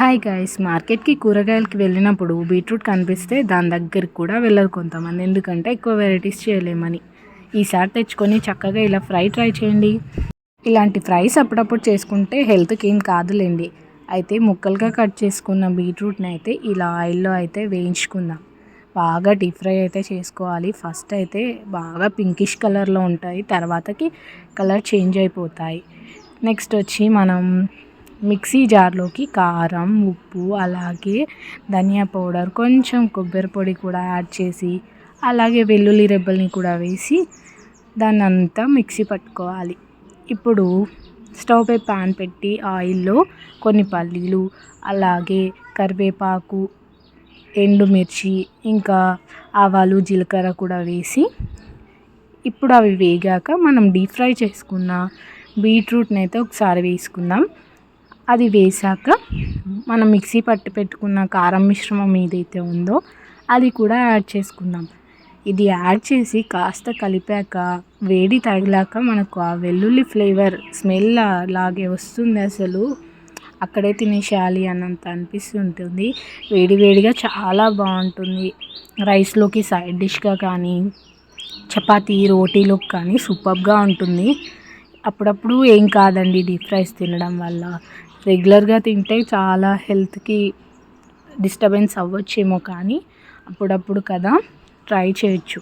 Hi guys, మార్కెట్కి కూరగాయలకి వెళ్ళినప్పుడు బీట్రూట్ కనిపిస్తే దాని దగ్గరికి కూడా వెళ్ళరు కొంతమంది, ఎందుకంటే ఎక్కువ వెరైటీస్ చేయలేమని. ఈసారి తెచ్చుకొని చక్కగా ఇలా ట్రై చేయండి. ఇలాంటి ఫ్రైస్ అప్పుడప్పుడు చేసుకుంటే హెల్త్కి ఏం కాదులేండి. అయితే ముక్కలుగా కట్ చేసుకున్న బీట్రూట్ని అయితే ఇలా ఆయిల్లో అయితే వేయించుకుందాం. బాగా డీప్ ఫ్రై అయితే చేసుకోవాలి. ఫస్ట్ అయితే బాగా పింకిష్ కలర్లో ఉంటాయి, తర్వాతకి కలర్ చేంజ్ అయిపోతాయి. నెక్స్ట్ వచ్చి మనం మిక్సీ జార్లోకి కారం, ఉప్పు, అలాగే ధనియా పౌడర్, కొంచెం కొబ్బరి పొడి కూడా యాడ్ చేసి, అలాగే వెల్లుల్లి రెబ్బల్ని కూడా వేసి దాన్ని అంతా మిక్సీ పట్టుకోవాలి. ఇప్పుడు స్టవ్ పై పాన్ పెట్టి ఆయిల్లో కొన్ని పల్లీలు, అలాగే కరివేపాకు, ఎండుమిర్చి, ఇంకా ఆవాలు, జీలకర్ర కూడా వేసి ఇప్పుడు అవి వేగాక మనం డీప్ ఫ్రై చేసుకున్న బీట్రూట్ని అయితే ఒకసారి వేసుకుందాం. అది వేసాక మనం మిక్సీ పట్టి పెట్టుకున్న కారం మిశ్రమం ఏదైతే ఉందో అది కూడా యాడ్ చేసుకుందాం. ఇది యాడ్ చేసి కాస్త కలిపాక వేడి తగిలాక మనకు ఆ వెల్లుల్లి ఫ్లేవర్ స్మెల్ అలాగే వస్తుంది. అసలు అక్కడే తినేసేయాలి అన్నంత అనిపిస్తుంటుంది. వేడివేడిగా చాలా బాగుంటుంది. రైస్లోకి సైడ్ డిష్గా కానీ, చపాతీ, రోటీలోకి కానీ సూపర్గా ఉంటుంది. అప్పుడప్పుడు ఏం కాదండి డీప్ ఫ్రైస్ తినడం వల్ల. రెగ్యులర్గా తింటే చాలా హెల్త్కి డిస్టర్బెన్స్ అవ్వచ్చేమో, కానీ అప్పుడప్పుడు కదా ట్రై చేయొచ్చు.